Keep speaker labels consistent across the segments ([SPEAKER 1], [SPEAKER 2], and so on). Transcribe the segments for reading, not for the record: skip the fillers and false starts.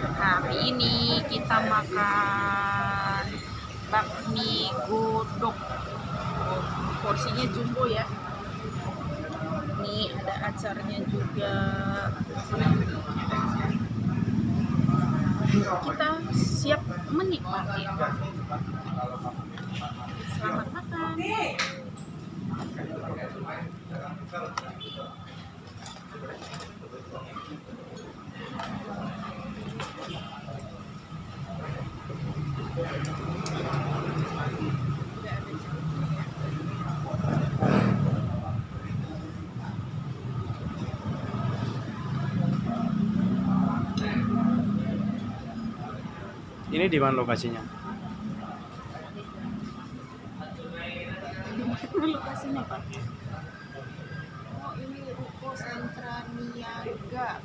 [SPEAKER 1] Hari ini kita makan bakmi godok. Porsinya jumbo ya. Ini ada acarnya juga. Kita siap menikmati. Selamat makan.
[SPEAKER 2] Ini di mana lokasinya?
[SPEAKER 1] Lokasinya Pak? Oh, ini Ruko Sentra Niaga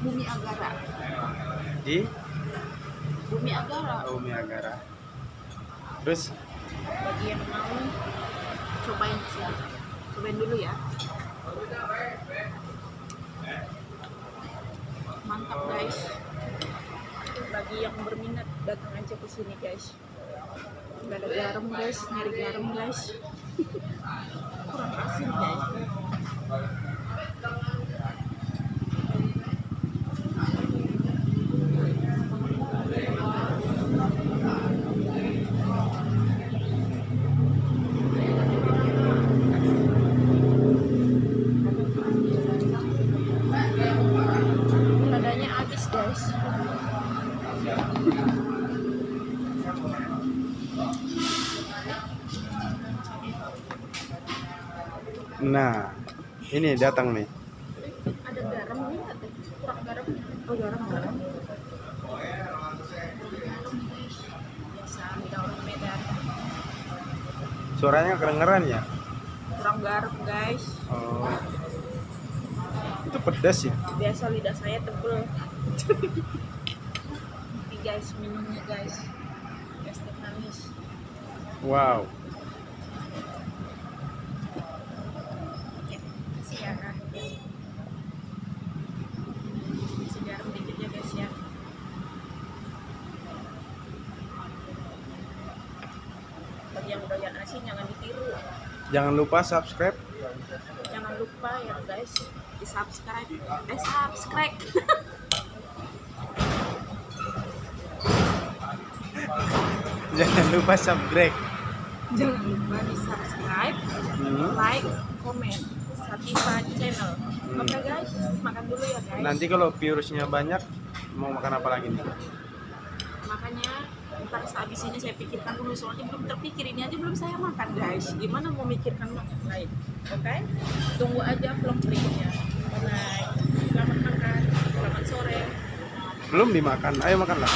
[SPEAKER 1] Bumi Agara.
[SPEAKER 2] Di
[SPEAKER 1] Bumi Agara.
[SPEAKER 2] Bumi Agara. Terus
[SPEAKER 1] Bagi yang mau cobain sih, cobain dulu ya. Mantap guys. Bagi yang berminat datang aja ke sini guys. Gak ada garam guys, nyari garam guys. Kurang asin guys. Ladanya habis guys.
[SPEAKER 2] nah, ini datang nih.
[SPEAKER 1] Ada garam nih, kurang garam. Oh garam. Biasa beda orang Medan.
[SPEAKER 2] Suaranya kedengeran ya?
[SPEAKER 1] Kurang garam guys.
[SPEAKER 2] Oh. Itu pedas ya?
[SPEAKER 1] Biasa lidah saya tebel. Ini guys minumnya guys. Es teh manis.
[SPEAKER 2] Wow.
[SPEAKER 1] Ya, kasih ya. Kasih garam dikit ya guys ya. Bagi yang doyan asin jangan ditiru.
[SPEAKER 2] Jangan lupa subscribe.
[SPEAKER 1] Jangan lupa ya guys di subscribe. Subscribe.
[SPEAKER 2] Jangan lupa subscribe.
[SPEAKER 1] Jangan lupa di subscribe, like, komen Sativa channel. Oke guys, makan dulu ya guys.
[SPEAKER 2] Nanti kalau virusnya banyak, mau makan apa lagi nih?
[SPEAKER 1] Makanya ntar sehabis ini saya pikirkan dulu, soalnya belum terpikir, ini aja belum saya makan guys. Gimana mau mikirkan makan lain? Oke? Tunggu aja vlog berikutnya. Bye. Selamat makan, selamat sore.
[SPEAKER 2] Belum dimakan, ayo makanlah.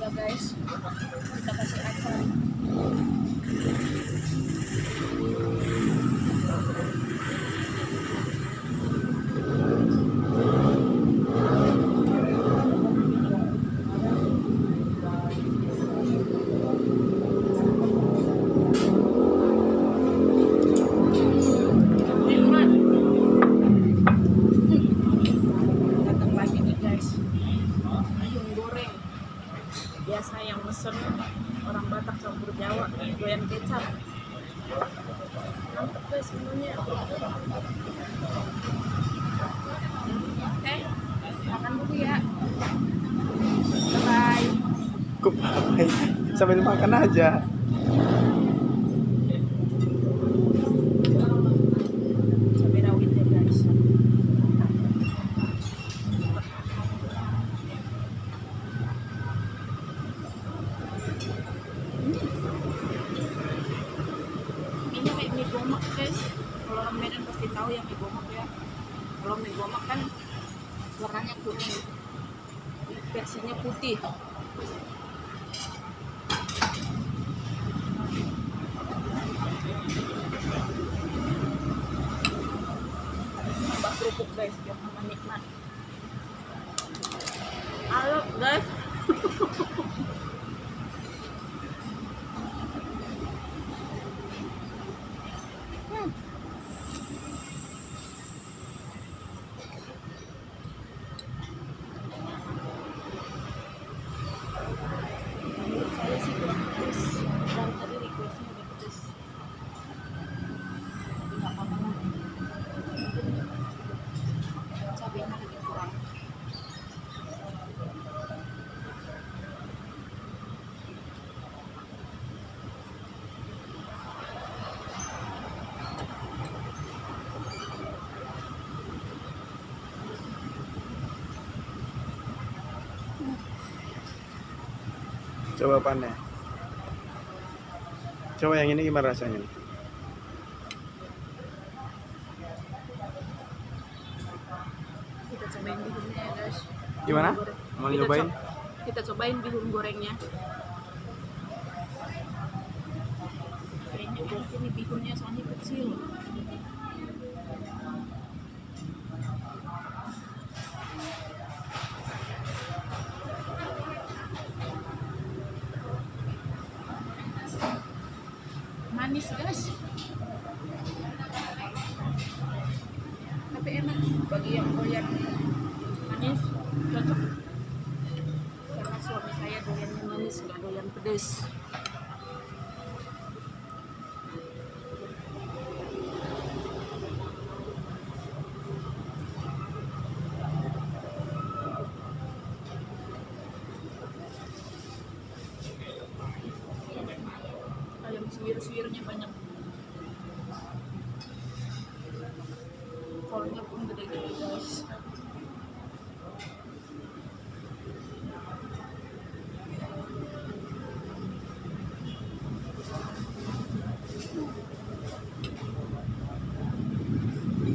[SPEAKER 1] Ya guys, kita kasih acar. Datang lagi nih guys, ayam goreng. Biasa yang mesen orang Batak campur Jawa, doyan kecap. Mantap guys semuanya. Oke, makan dulu ya. Bye.
[SPEAKER 2] Kok bye? Sambil makan aja.
[SPEAKER 1] Cabai rawit ya guys. Ini kayak mie gomak guys. Kalau orang Medan pasti tahu ya mie gomak ya. Kalau mie gomak kan warnanya kuning, versinya putih. Tambah kerupuk guys biar tambah nikmat. Halo guys.
[SPEAKER 2] Coba pannya. Coba yang ini gimana rasanya?
[SPEAKER 1] Kita cobain bihunnya ya guys.
[SPEAKER 2] Gimana?
[SPEAKER 1] Goreng.
[SPEAKER 2] Mau
[SPEAKER 1] Kita
[SPEAKER 2] nyobain?
[SPEAKER 1] Kita cobain bihun gorengnya. Kayaknya enak ini bihunnya soalnya kecil. Manis guys, tapi enak bagi yang doyan manis, cocok karena suami saya doyan yang manis, nggak doyan pedes. Ayam suwir-suwirnya banyak, kolnya pun gede-gede guys.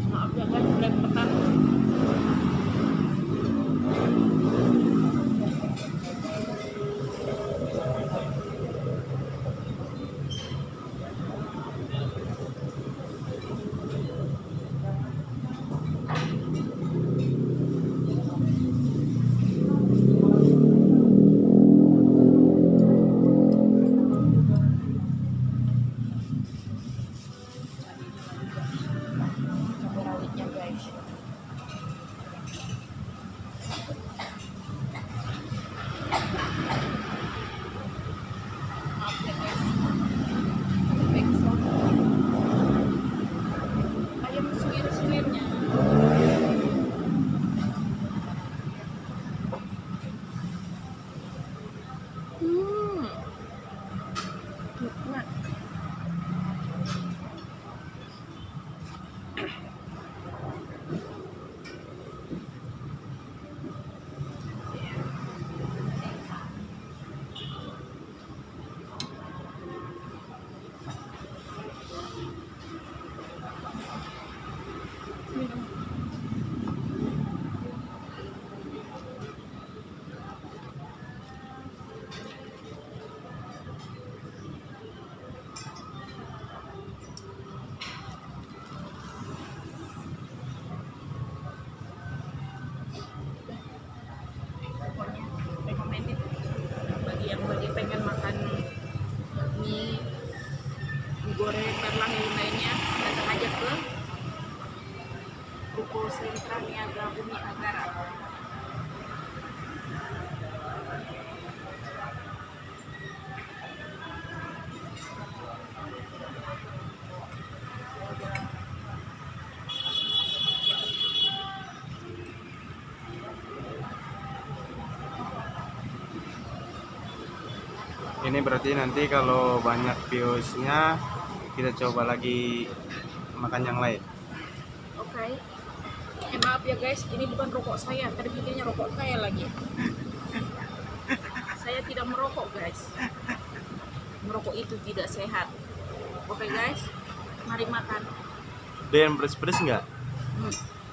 [SPEAKER 1] Maaf ya guys, belepotan. Cabai rawitnya guys. Maaf ya guys. Backsound. Ayam suwir-suwirnya. Nikmat. Pokoknya recommended bagi pengen makan mie goreng dan lain-lainnya, datang aja ke Ruko Sentra Niaga Bumi Agara.
[SPEAKER 2] Ini berarti nanti kalau banyak viewsnya kita coba lagi makan yang lain.
[SPEAKER 1] Oke. Maaf ya guys, ini bukan rokok saya. Tadi pikirnya rokok saya lagi. Saya tidak merokok guys. Merokok itu tidak sehat. Oke guys, mari makan.
[SPEAKER 2] Doyan pedes-pedes nggak?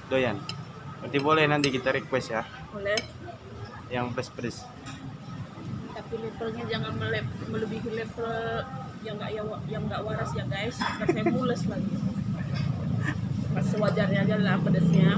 [SPEAKER 2] Doyan. Berarti boleh nanti kita request ya,
[SPEAKER 1] Boleh.
[SPEAKER 2] yang pedes-pedes.
[SPEAKER 1] Tapi levelnya jangan melebihi level yang nggak waras ya guys. Ntar saya mules lagi. Pas sewajarnya aja lah pedesnya.